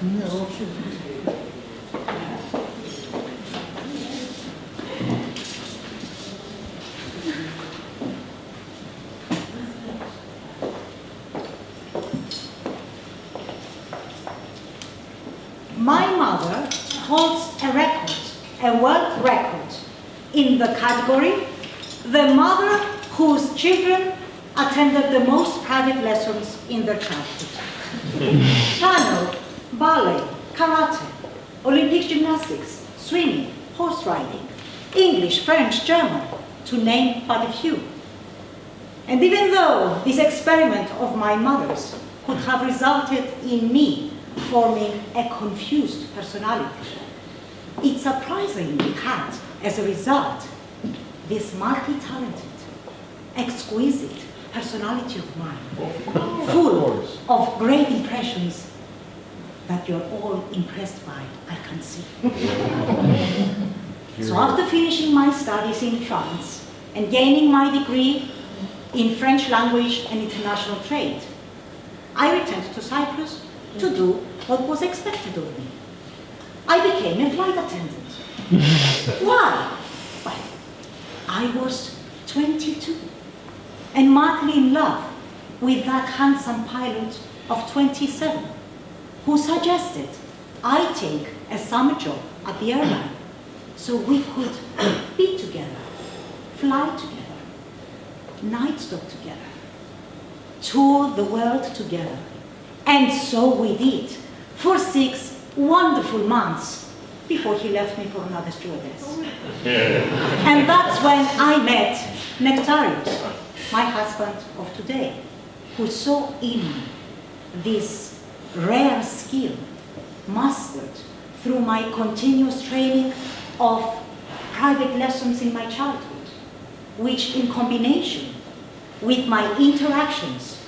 No. My mother holds a world record in the category, the mother whose children attended the most private lessons in their childhood. Piano, ballet, karate, Olympic gymnastics, swimming, horse riding, English, French, German, to name but a few. And even though this experiment of my mother's could have resulted in me forming a confused personality, it surprisingly had, as a result, this multi-talented, exquisite personality of mine, full of great impressions that you're all impressed by, I can see. So after finishing my studies in France and gaining my degree in French language and international trade, I returned to Cyprus to do what was expected of me. I became a flight attendant. Why? Well, I was 22 and madly in love with that handsome pilot of 27 who suggested I take a summer job at the airline so we could be together, fly together, night stop together, tour the world together. And so we did for 6 wonderful months before he left me for another stewardess. And that's when I met Nectarius, my husband of today, who saw in me this rare skill mastered through my continuous training of private lessons in my childhood, which in combination with my interactions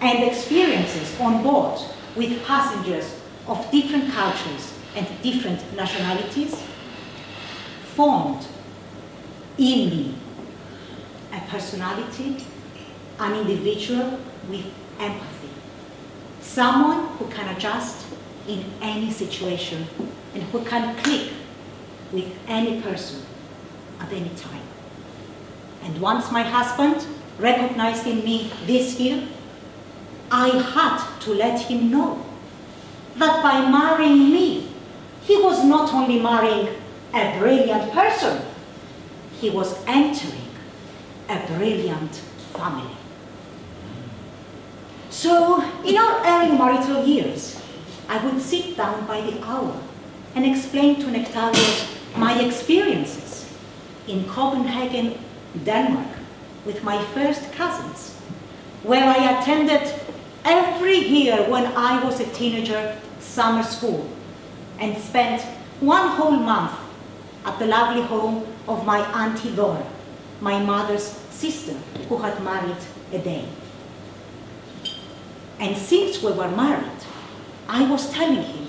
and experiences on board with passengers of different cultures and different nationalities, formed in me a personality, an individual with empathy, someone who can adjust in any situation and who can click with any person at any time. And once my husband recognized in me this skill, I had to let him know that by marrying me, he was not only marrying a brilliant person, he was entering a brilliant family. So, in our early marital years, I would sit down by the hour and explain to Nectarius my experiences in Copenhagen, Denmark, with my first cousins, where I attended every year when I was a teenager summer school and spent 1 whole month at the lovely home of my Auntie Dora, my mother's sister, who had married a Dane. And since we were married, I was telling him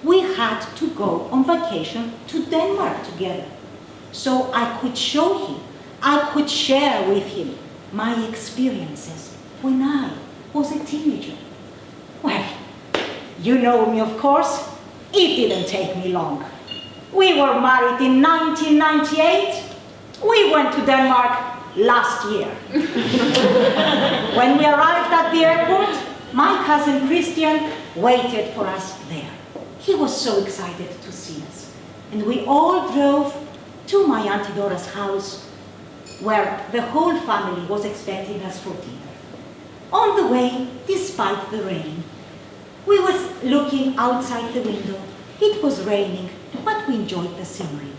we had to go on vacation to Denmark together so I could show him, I could share with him my experiences when I was a teenager. Well, you know me, of course. It didn't take me long. We were married in 1998. We went to Denmark last year. When we arrived at the airport, my cousin Christian waited for us there. He was so excited to see us. And we all drove to my Auntie Dora's house, where the whole family was expecting us for dinner. On the way, despite the rain, we were looking outside the window. It was raining, but we enjoyed the scenery.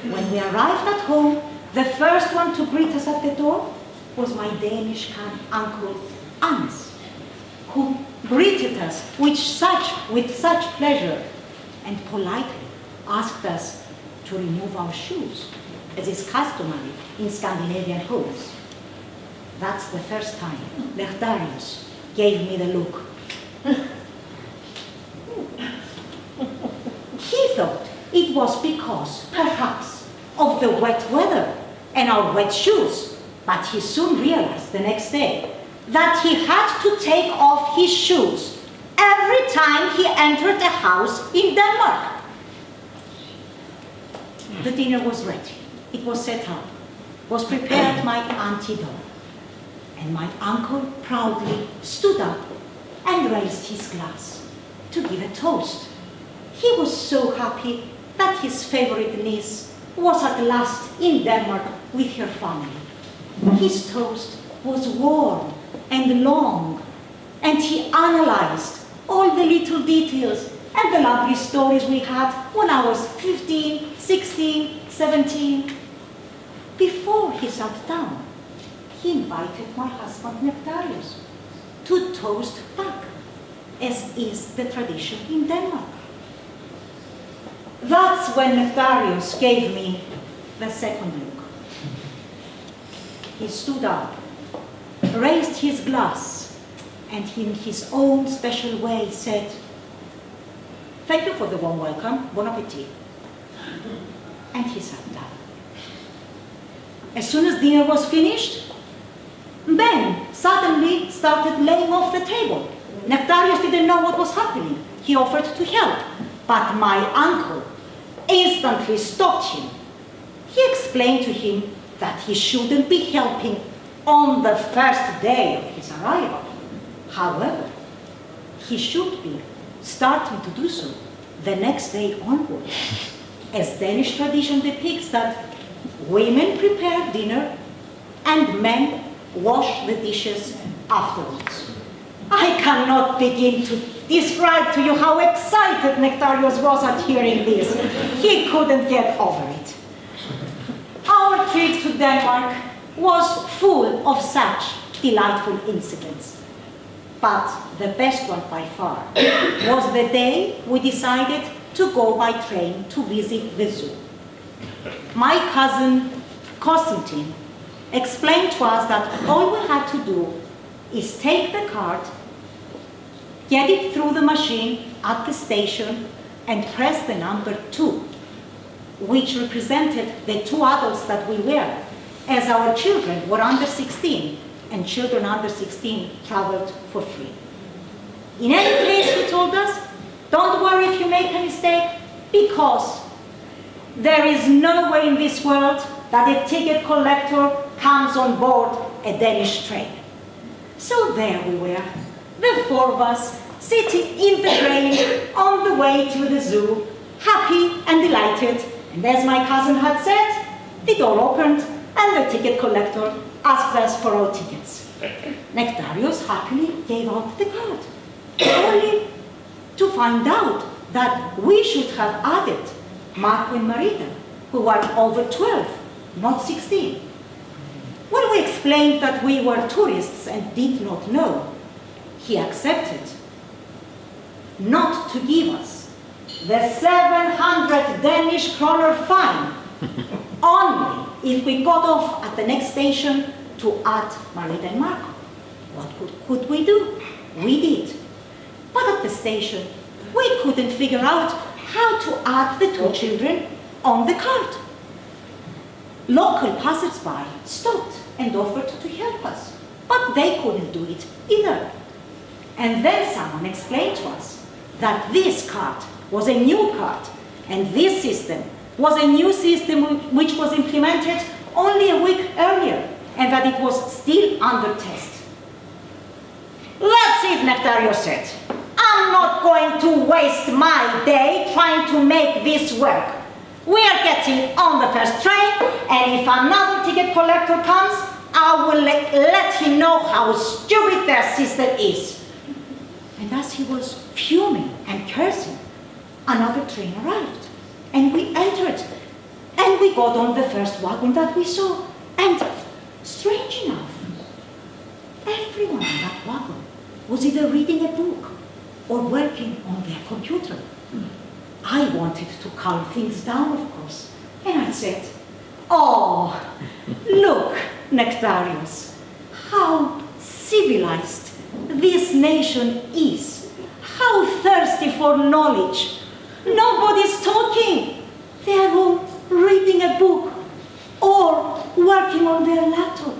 When we arrived at home, the first one to greet us at the door was my Danish uncle, Anders, who greeted us with such pleasure and politely asked us to remove our shoes, as is customary in Scandinavian homes. That's the first time Nectarius gave me the look. He thought it was because, perhaps, of the wet weather and our wet shoes, but he soon realized the next day that he had to take off his shoes every time he entered a house in Denmark. The dinner was ready. It was set up, was prepared at my auntie door. And my uncle proudly stood up and raised his glass to give a toast. He was so happy that his favorite niece was at last in Denmark with her family. His toast was warm and long, and he analyzed all the little details and the lovely stories we had when I was 15, 16, 17. Before he sat down, he invited my husband Nectarius to toast back, as is the tradition in Denmark. That's when Nectarius gave me the second look. He stood up, raised his glass, and in his own special way said, "Thank you for the warm welcome, bon appetit." And he sat down. As soon as dinner was finished, Ben suddenly started laying off the table. Nectarius didn't know what was happening. He offered to help, but my uncle instantly stopped him. He explained to him that he shouldn't be helping on the first day of his arrival. However, he should be starting to do so the next day onwards, as Danish tradition depicts that women prepare dinner and men wash the dishes afterwards. I cannot begin to describe to you how excited Nectarius was at hearing this. He couldn't get over it. Our trip to Denmark was full of such delightful incidents. But the best one by far was the day we decided to go by train to visit the zoo. My cousin Constantine explained to us that all we had to do is take the card, get it through the machine at the station, and press the number 2, which represented the 2 adults that we were, as our children were under 16, and children under 16 traveled for free. In any case, he told us, don't worry if you make a mistake, because there is no way in this world that a ticket collector comes on board a Danish train. So there we were, the 4 of us, sitting in the train on the way to the zoo, happy and delighted. And as my cousin had said, the door opened and the ticket collector asked us for our tickets. Nectarius happily gave out the card, only to find out that we should have added Marco and Miranda, who were over 12, not 16. When we explained that we were tourists and did not know, he accepted not to give us the 700 Danish kroner fine, only if we got off at the next station to add Miranda and Marco. What could we do? We did. But at the station, we couldn't figure out how to add the 2 children on the card. Local passers-by stopped and offered to help us, but they couldn't do it either. And then someone explained to us that this card was a new card, and this system was a new system which was implemented only a week earlier, and that it was still under test. That's it, Nectarius said. I'm not going to waste my day trying to make this work. We are getting on the first train, and if another ticket collector comes, I will let him know how stupid their system is. And as he was fuming and cursing, another train arrived, and we entered, and we got on the first wagon that we saw. And strange enough, everyone in that wagon was either reading a book or working on their computer. I wanted to calm things down, of course, and I said, "Oh, look, Nectarius, how civilized this nation is. How thirsty for knowledge. Nobody's talking. They are all reading a book or working on their laptop.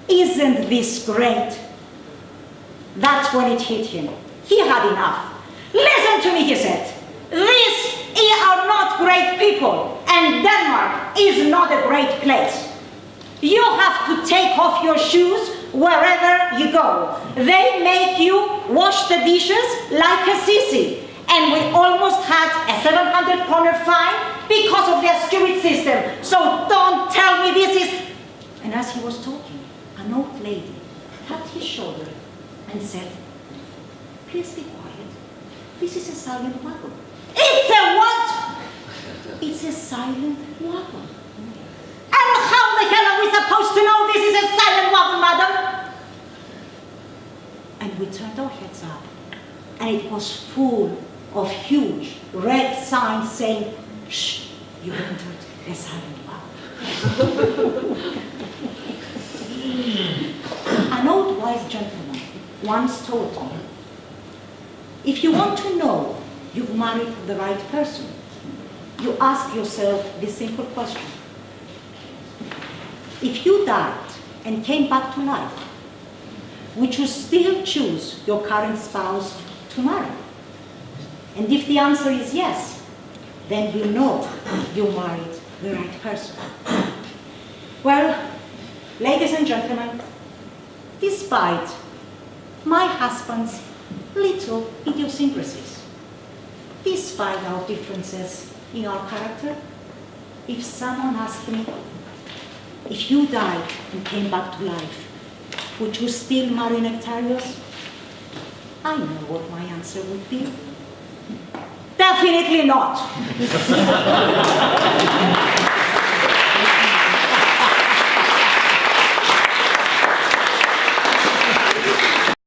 Isn't this great?" That's when it hit him. He had enough. Listen to me, he said. These are not great people, and Denmark is not a great place. You have to take off your shoes wherever you go. They make you wash the dishes like a sissy. And we almost had a 700 kroner fine because of their stupid system. So don't tell me this is... And as he was talking, an old lady tapped his shoulder and said, please be quiet. This is a silent wagon. It's a what? It's a silent wagon. And how the hell are we supposed to know this is a silent wagon, madam? And we turned our heads up, and it was full of huge red signs saying, shh, you entered a silent wagon. An old wise gentleman once told me, if you want to know you've married the right person, you ask yourself this simple question. If you died and came back to life, would you still choose your current spouse to marry? And if the answer is yes, then you know you married the right person. Well, ladies and gentlemen, despite my husband's little idiosyncrasies, despite our differences in our character, if someone asked me, if you died and came back to life, would you still marry Nectarios? I know what my answer would be. Definitely not.